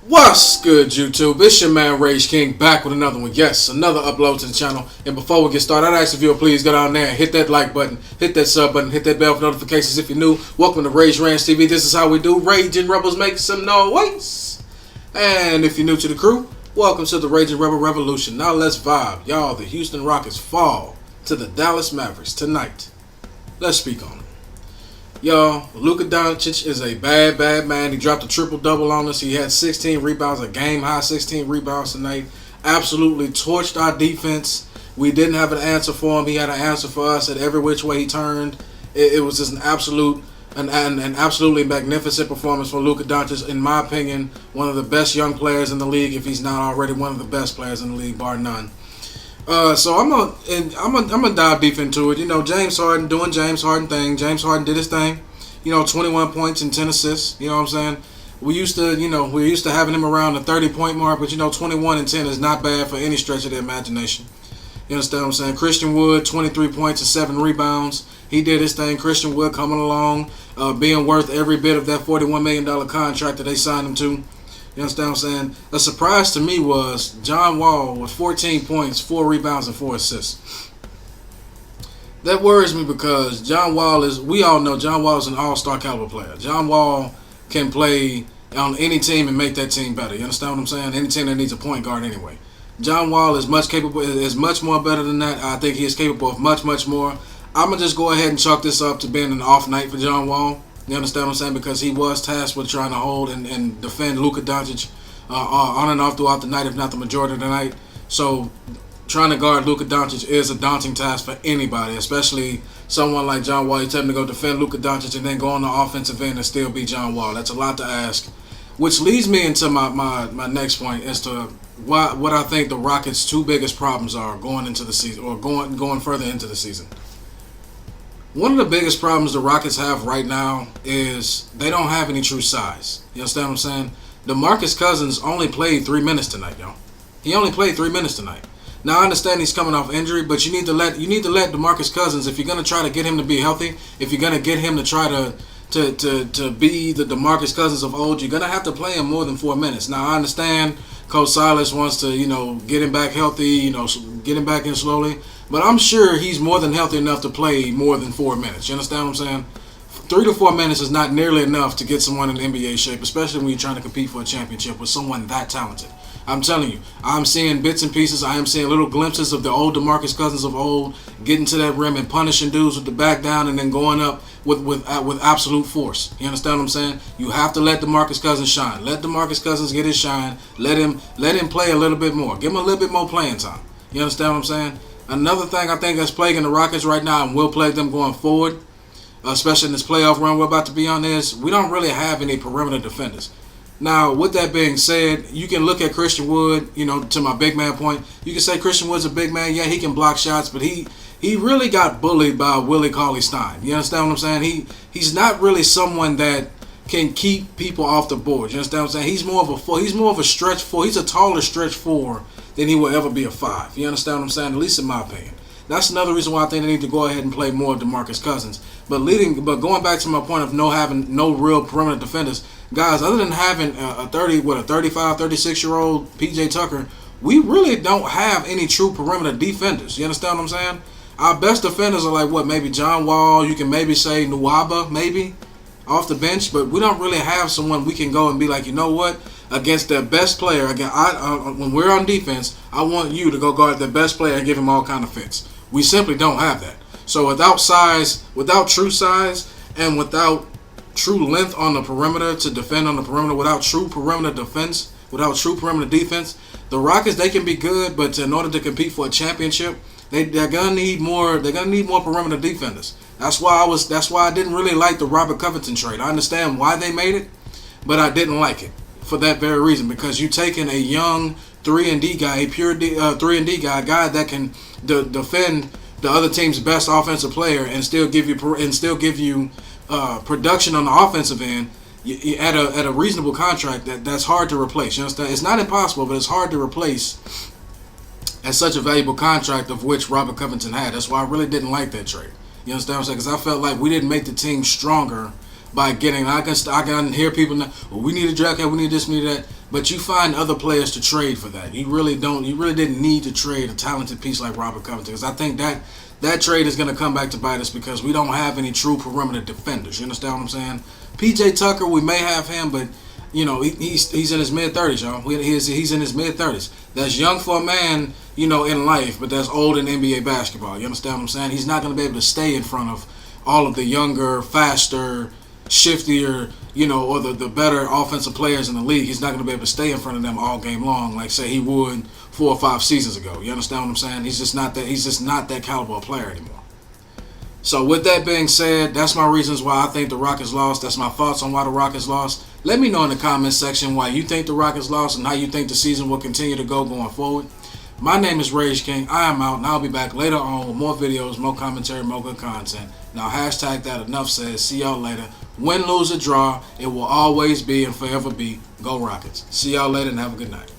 What's good, YouTube? It's your man Rage King back with another one. Yes, another upload to the channel. And before we get started, I'd ask if you would please go down there and hit that like button, hit that sub button, hit that bell for notifications if you're new. Welcome to Rage Ranch TV. This is how we do. Raging Rebels make some noise. And if you're new to the crew, welcome to the Raging Rebel Revolution. Now let's vibe. Y'all, the Houston Rockets fall to the Dallas Mavericks tonight. Let's speak on it. Y'all, Luka Doncic is a bad man. He dropped a triple-double on us. He had 16 rebounds, a game-high 16 rebounds tonight. Absolutely torched our defense. We didn't have an answer for him. He had an answer for us at every which way he turned. It was just an absolutely magnificent performance from Luka Doncic. In my opinion, one of the best young players in the league, if he's not already one of the best players in the league, bar none. So I'm gonna dive deep into it. You know, James Harden doing James Harden thing. James Harden did his thing. 21 points and 10 assists. You know what I'm saying? We used to having him around the 30-point mark, but 21 and 10 is not bad for any stretch of the imagination. You understand what I'm saying? Christian Wood, 23 points and 7 rebounds. He did his thing. Christian Wood coming along, being worth every bit of that $41 million contract that they signed him to. You understand what I'm saying? A surprise to me was John Wall with 14 points, 4 rebounds, and 4 assists. That worries me because we all know John Wall is an all-star caliber player. John Wall can play on any team and make that team better. You understand what I'm saying? Any team that needs a point guard anyway. John Wall is much more better than that. I think he is capable of much more. I'm going to just go ahead and chalk this up to being an off night for John Wall. You understand what I'm saying? Because he was tasked with trying to hold and defend Luka Doncic on and off throughout the night, if not the majority of the night. So trying to guard Luka Doncic is a daunting task for anybody, especially someone like John Wall. You tell him to go defend Luka Doncic and then go on the offensive end and still be John Wall. That's a lot to ask. Which leads me into my next point as to what I think the Rockets' two biggest problems are going into the season, or going further into the season. One of the biggest problems the Rockets have right now is they don't have any true size. You understand what I'm saying? DeMarcus Cousins only played 3 minutes tonight, y'all. He only played 3 minutes tonight. Now I understand he's coming off injury, but you need to let DeMarcus Cousins, if you're gonna try to get him to be healthy, if you're gonna get him to try to be the DeMarcus Cousins of old, you're gonna have to play him more than 4 minutes. Now I understand Coach Silas wants to get him back healthy, get him back in slowly. But I'm sure he's more than healthy enough to play more than 4 minutes. You understand what I'm saying? 3 to 4 minutes is not nearly enough to get someone in NBA shape, especially when you're trying to compete for a championship with someone that talented. I'm telling you, I'm seeing bits and pieces. I am seeing little glimpses of the old DeMarcus Cousins of old getting to that rim and punishing dudes with the back down and then going up with absolute force. You understand what I'm saying? You have to let DeMarcus Cousins shine. Let DeMarcus Cousins get his shine. Let him play a little bit more. Give him a little bit more playing time. You understand what I'm saying? Another thing I think that's plaguing the Rockets right now and will plague them going forward, especially in this playoff run we're about to be on, is we don't really have any perimeter defenders. Now, with that being said, you can look at Christian Wood, to my big man point. You can say Christian Wood's a big man. Yeah, he can block shots, but he really got bullied by Willie Cauley-Stein. You understand what I'm saying? He's not really someone that can keep people off the board. You understand what I'm saying? He's more of a stretch four. He's a taller stretch four than he will ever be a 5. You understand what I'm saying? At least in my opinion. That's another reason why I think they need to go ahead and play more of DeMarcus Cousins. But going back to my point of having no real perimeter defenders, guys, other than having a 35, 36-year-old PJ Tucker, we really don't have any true perimeter defenders. You understand what I'm saying? Our best defenders are like maybe John Wall. You can maybe say Nwaba, maybe off the bench, but we don't really have someone we can go and be like, you know what? Against their best player, again, when we're on defense, I want you to go guard the best player and give him all kind of fits. We simply don't have that. So without true size, and without true length on the perimeter to defend on the perimeter, without true perimeter defense, the Rockets, they can be good, but in order to compete for a championship, they're gonna need more. They're gonna need more perimeter defenders. That's why I didn't really like the Robert Covington trade. I understand why they made it, but I didn't like it for that very reason, because you taking a young 3-and-D guy, a pure 3-and-D guy, a guy that can defend the other team's best offensive player and still give you production on the offensive end at a reasonable contract that's hard to replace. You understand? It's not impossible, but it's hard to replace at such a valuable contract of which Robert Covington had. That's why I really didn't like that trade. You understand what I'm saying? Because I felt like we didn't make the team stronger by getting. I can hear people now, well, we need a draft, we need this, we need that. but you find other players to trade for that. You really don't. You really didn't need to trade a talented piece like Robert Covington, because I think that trade is going to come back to bite us because we don't have any true perimeter defenders. You understand what I'm saying? PJ Tucker, we may have him, but he's in his mid-30s, y'all. He's in his mid-30s. That's young for a man, in life, but that's old in NBA basketball. You understand what I'm saying? He's not going to be able to stay in front of all of the younger, faster, shiftier, or the better offensive players in the league. He's not going to be able to stay in front of them all game long, like say he would 4 or 5 seasons ago. You understand what I'm saying? He's just not that caliber of player anymore. So with that being said, that's my reasons why I think the Rockets lost. That's my thoughts on why the Rockets lost. Let me know in the comments section why you think the Rockets lost and how you think the season will continue to go going forward. My name is Rage King. I am out, and I'll be back later on with more videos, more commentary, more good content. Now, hashtag that enough said. See y'all later. Win, lose, or draw, it will always be and forever be Go Rockets. See y'all later and have a good night.